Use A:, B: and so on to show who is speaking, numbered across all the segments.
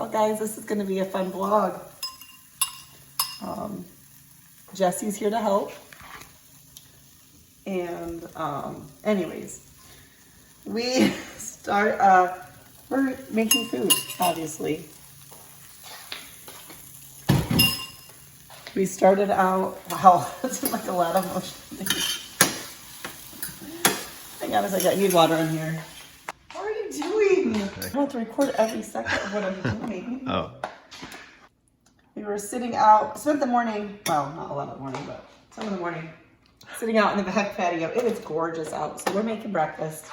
A: Well, guys, this is going to be a fun vlog. Jesse's here to help. And anyways, we're making food, obviously. We started out, wow, that's like a lot of motion. Hang on a second, I need water in here. How are you doing? I have to record every second of what I'm doing.
B: Oh.
A: We were sitting out, spent the morning, well, not a lot of the morning, but some of the morning, sitting out in the back patio. It is gorgeous out, so we're making breakfast.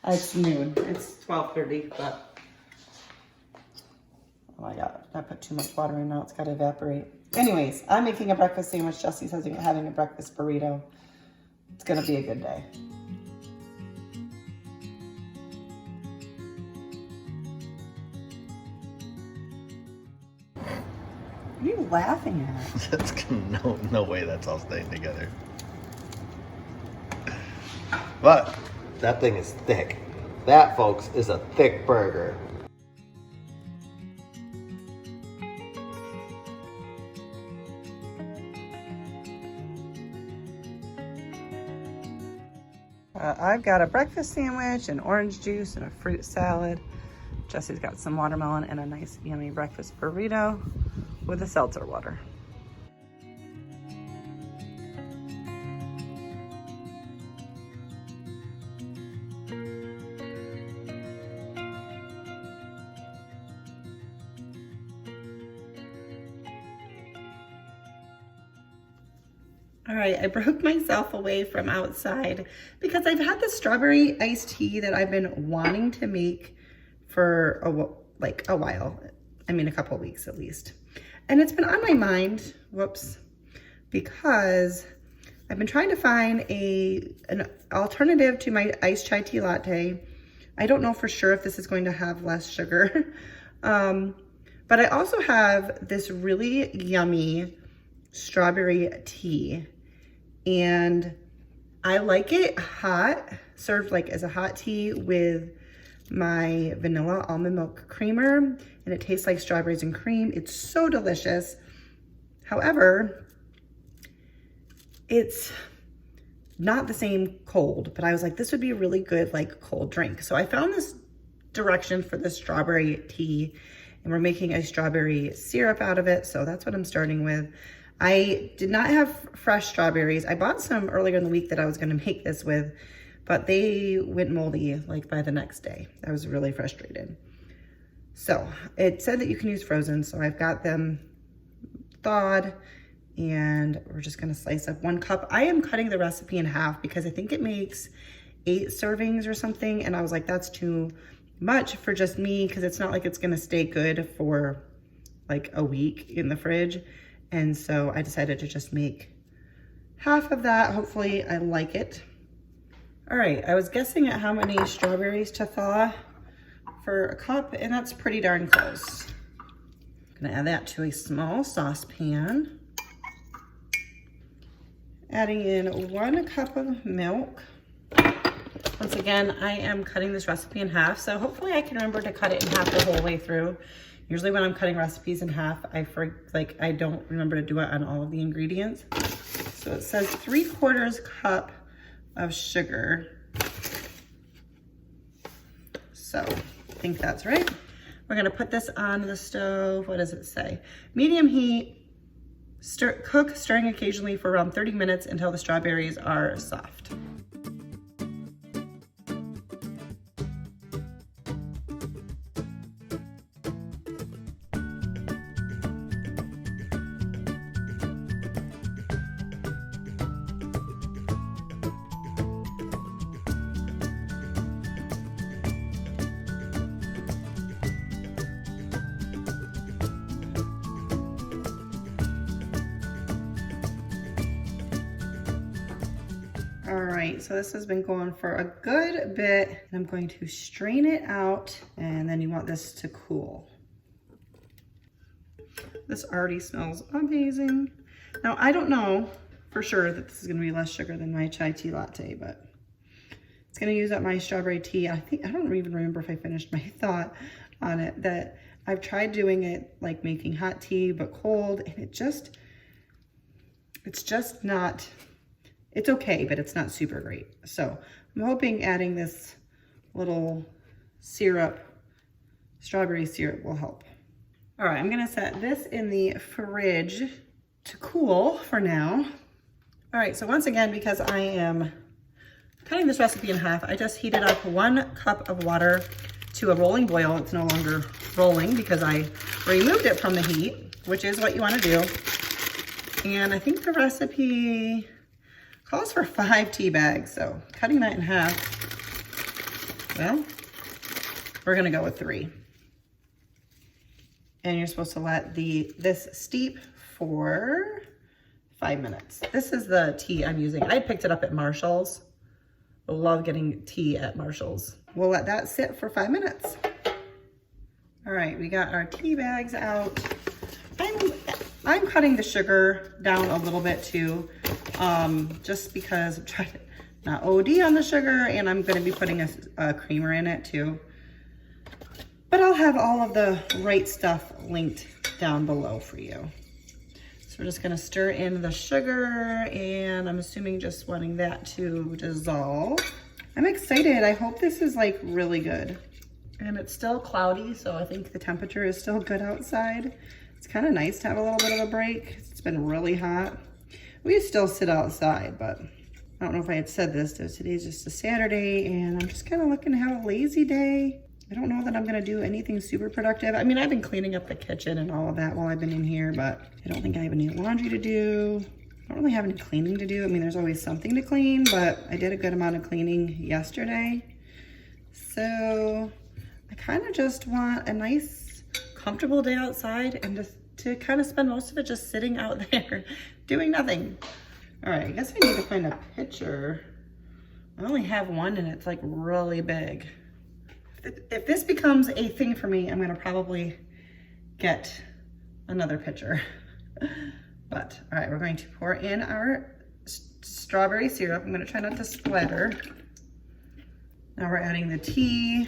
A: It's noon, it's 12:30, but, oh my God, I put too much water in now, it's gotta evaporate. Anyways, I'm making a breakfast sandwich. Jesse's having a breakfast burrito. It's gonna be a good day. What are you laughing at?
B: That's no way that's all staying together. But that thing is thick. That, folks, is a thick burger.
A: I've got a breakfast sandwich, and orange juice, and a fruit salad. Jesse's got some watermelon and a nice yummy breakfast burrito with a seltzer water. All right, I broke myself away from outside because I've had the strawberry iced tea that I've been wanting to make for a while. I mean, a couple of weeks at least. And it's been on my mind, whoops, because I've been trying to find an alternative to my iced chai tea latte. I don't know for sure if this is going to have less sugar. But I also have this really yummy strawberry tea, and I like it hot, served like as a hot tea with my vanilla almond milk creamer, and it tastes like strawberries and cream. It's so delicious. However, it's not the same cold, but I was like, this would be a really good like cold drink. So I found this direction for the strawberry tea, and we're making a strawberry syrup out of it. So that's what I'm starting with. I did not have fresh strawberries. I bought some earlier in the week that I was gonna make this with, but they went moldy like by the next day. I was really frustrated. So it said that you can use frozen, so I've got them thawed, and we're just gonna slice up 1 cup. I am cutting the recipe in half because I think it makes 8 servings or something, and I was like, that's too much for just me, because it's not like it's gonna stay good for like a week in the fridge. And so I decided to just make half of that. Hopefully I like it. All right, I was guessing at how many strawberries to thaw for a cup, and that's pretty darn close. I'm gonna add that to a small saucepan. Adding in 1 cup of milk. Once again, I am cutting this recipe in half, so hopefully I can remember to cut it in half the whole way through. Usually when I'm cutting recipes in half, I don't remember to do it on all of the ingredients. So it says 3/4 cup of sugar. So I think that's right. We're gonna put this on the stove. What does it say? Medium heat, cook, stirring occasionally for around 30 minutes until the strawberries are soft. All right, so this has been going for a good bit, and I'm going to strain it out, and then you want this to cool. This already smells amazing. Now, I don't know for sure that this is gonna be less sugar than my chai tea latte, but it's gonna use up my strawberry tea. I don't even remember if I finished my thought on it, that I've tried doing it like making hot tea, but cold, and it's just not, it's okay, but it's not super great. So I'm hoping adding this little syrup, strawberry syrup, will help. All right, I'm gonna set this in the fridge to cool for now. All right, so once again, because I am cutting this recipe in half, I just heated up 1 cup of water to a rolling boil. It's no longer rolling because I removed it from the heat, which is what you want to do. And I think the recipe calls for 5 tea bags, so cutting that in half, well, we're gonna go with 3. And you're supposed to let this steep for 5 minutes. This is the tea I'm using. I picked it up at Marshall's. I love getting tea at Marshall's. We'll let that sit for 5 minutes. All right, we got our tea bags out. I'm cutting the sugar down a little bit too, just because I'm trying to not OD on the sugar, and I'm gonna be putting a creamer in it too. But I'll have all of the right stuff linked down below for you. So we're just gonna stir in the sugar, and I'm assuming just wanting that to dissolve. I'm excited. I hope this is like really good. And it's still cloudy, so I think the temperature is still good outside. It's kind of nice to have a little bit of a break. It's been really hot. We still sit outside, but I don't know if I had said this, though today's just a Saturday, and I'm just kind of looking to have a lazy day. I don't know that I'm gonna do anything super productive. I mean, I've been cleaning up the kitchen and all of that while I've been in here, but I don't think I have any laundry to do. I don't really have any cleaning to do. I mean, there's always something to clean, but I did a good amount of cleaning yesterday. So I kind of just want a nice, comfortable day outside, and just to kind of spend most of it just sitting out there doing nothing. All right, I guess I need to find a picture. I only have one, and it's like really big. If this becomes a thing for me, I'm gonna probably get another picture. But all right, we're going to pour in our strawberry syrup. I'm gonna try not to splatter. Now we're adding the tea.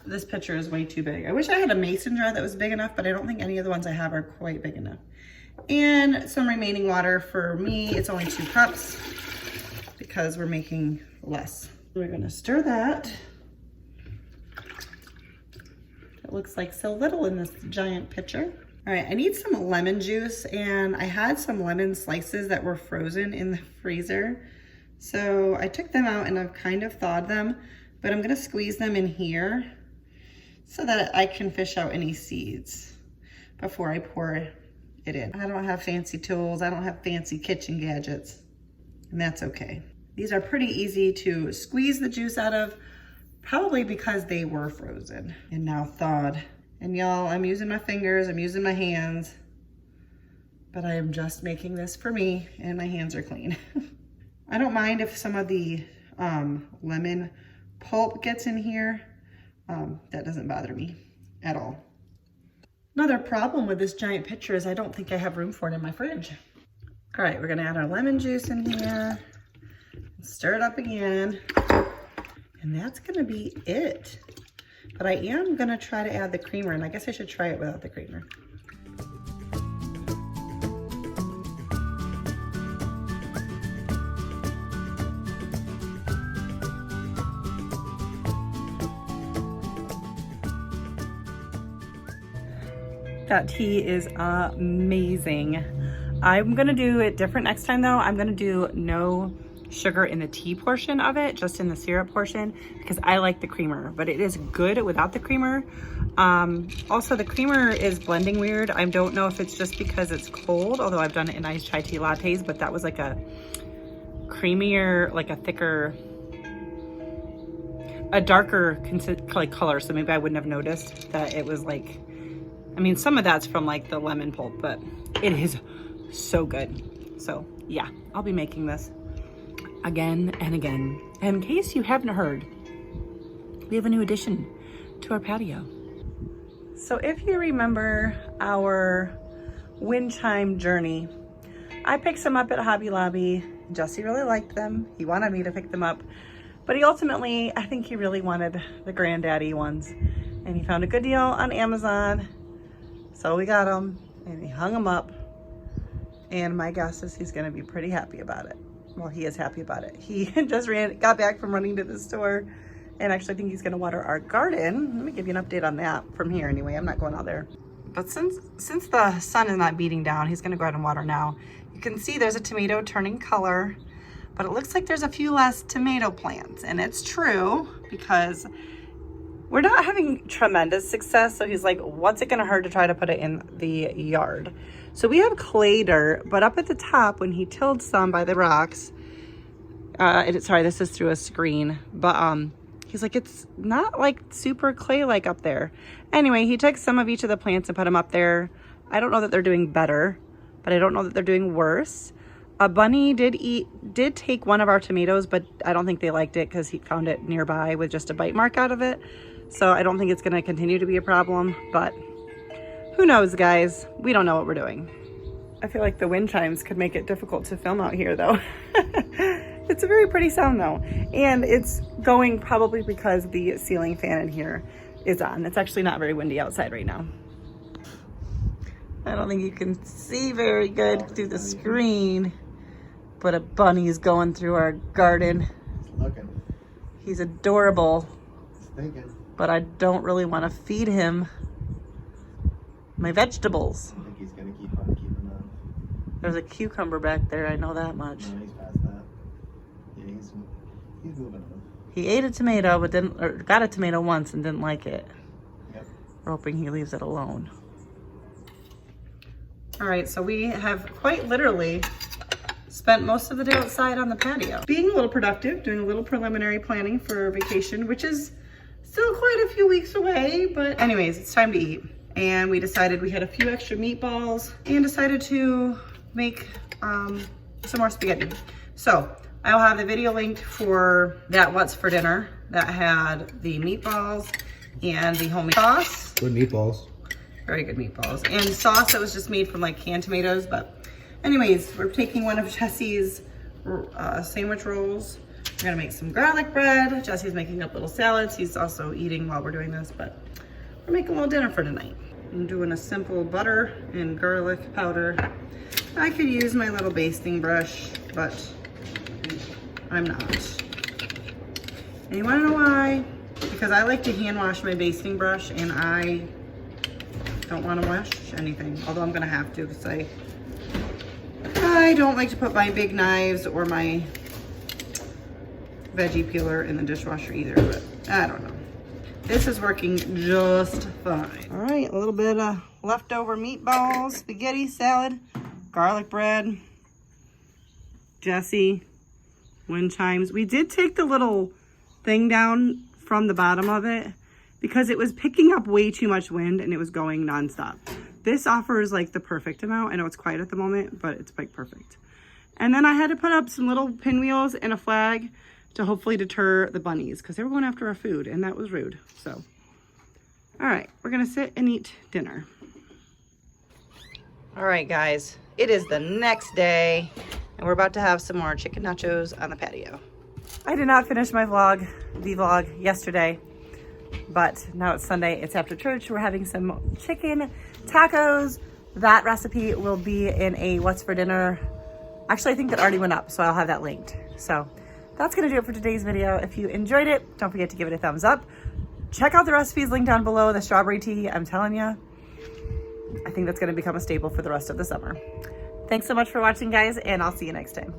A: This pitcher is way too big. I wish I had a mason jar that was big enough, but I don't think any of the ones I have are quite big enough. And some remaining water. For me, it's only 2 cups because we're making less. We're gonna stir that. It looks like so little in this giant pitcher. All right, I need some lemon juice, and I had some lemon slices that were frozen in the freezer. So I took them out and I've kind of thawed them, but I'm gonna squeeze them in here so that I can fish out any seeds before I pour it in. I don't have fancy tools. I don't have fancy kitchen gadgets, and that's okay. These are pretty easy to squeeze the juice out of, probably because they were frozen and now thawed. And y'all, I'm using my fingers, I'm using my hands, but I am just making this for me, and my hands are clean. I don't mind if some of the lemon pulp gets in here. That doesn't bother me at all. Another problem with this giant pitcher is I don't think I have room for it in my fridge. All right, we're gonna add our lemon juice in here, stir it up again, and that's gonna be it. But I am gonna try to add the creamer, and I guess I should try it without the creamer. That tea is amazing. I'm gonna do it different next time though. I'm gonna do no sugar in the tea portion of it, just in the syrup portion, because I like the creamer, but it is good without the creamer. Also, the creamer is blending weird. I don't know if it's just because it's cold, although I've done it in iced chai tea lattes, but that was like a creamier, like a thicker, a darker like color, so maybe I wouldn't have noticed that it was like, I mean, some of that's from like the lemon pulp, but it is so good. So yeah, I'll be making this again and again. And in case you haven't heard, we have a new addition to our patio. So if you remember our wind chime journey, I picked some up at Hobby Lobby. Jesse really liked them. He wanted me to pick them up, but he ultimately, I think he really wanted the granddaddy ones. and he found a good deal on Amazon. So we got him and he hung him up. And my guess is he's gonna be pretty happy about it. Well, he is happy about it. He just got back from running to the store, and actually I think he's gonna water our garden. Let me give you an update on that from here anyway. I'm not going out there. But since the sun is not beating down, he's gonna go out and water now. You can see there's a tomato turning color, but it looks like there's a few less tomato plants. And it's true because we're not having tremendous success. So he's like, what's it gonna hurt to try to put it in the yard? So we have clay dirt, but up at the top when he tilled some by the rocks, sorry, this is through a screen, but he's like, it's not like super clay-like up there. Anyway, he took some of each of the plants and put them up there. I don't know that they're doing better, but I don't know that they're doing worse. A bunny did take one of our tomatoes, but I don't think they liked it because he found it nearby with just a bite mark out of it. So I don't think it's gonna continue to be a problem, but who knows, guys? We don't know what we're doing. I feel like the wind chimes could make it difficult to film out here though. It's a very pretty sound though. And it's going probably because the ceiling fan in here is on. It's actually not very windy outside right now. I don't think you can see very good through the screen, but a bunny is going through our garden.
B: Looking.
A: He's adorable,
B: Thinking.
A: but I don't really want to feed him my vegetables.
B: I think he's gonna keep on keeping up.
A: There's a cucumber back there, I know that much.
B: No, he's past that. Yeah, he's moving on.
A: He ate a tomato, but got a tomato once and didn't like it.
B: Yep.
A: We're hoping he leaves it alone. All right, so we have quite literally spent most of the day outside on the patio. Being a little productive, doing a little preliminary planning for vacation, which is still quite a few weeks away, but anyways, it's time to eat. And we decided we had a few extra meatballs and decided to make some more spaghetti. So I'll have the video linked for that what's for dinner that had the meatballs and the homemade sauce.
B: Good meatballs.
A: Very good meatballs. And sauce that was just made from like canned tomatoes. But anyways, we're taking one of Jesse's sandwich rolls. We're gonna make some garlic bread. Jesse's making up little salads. He's also eating while we're doing this, but we're making a little dinner for tonight. I'm doing a simple butter and garlic powder. I could use my little basting brush, but I'm not. And you wanna know why? Because I like to hand wash my basting brush and I don't wanna wash anything. Although I'm gonna have to because I don't like to put my big knives or my veggie peeler in the dishwasher either, but I don't know. This is working just fine. All right, a little bit of leftover meatballs, spaghetti, salad, garlic bread, Jesse, wind chimes. We did take the little thing down from the bottom of it because it was picking up way too much wind and it was going nonstop. This offers like the perfect amount. I know it's quiet at the moment, but it's like perfect. And then I had to put up some little pinwheels and a flag to hopefully deter the bunnies because they were going after our food and that was rude. So, all right, we're gonna sit and eat dinner. All right, guys, it is the next day and we're about to have some more chicken nachos on the patio. I did not finish my vlog yesterday, but now it's Sunday, it's after church. We're having some chicken tacos. That recipe will be in a what's for dinner. Actually, I think that already went up, so I'll have that linked. So that's gonna do it for today's video. If you enjoyed it, don't forget to give it a thumbs up. Check out the recipes linked down below. The strawberry tea, I'm telling you, I think that's gonna become a staple for the rest of the summer. Thanks so much for watching, guys, and I'll see you next time.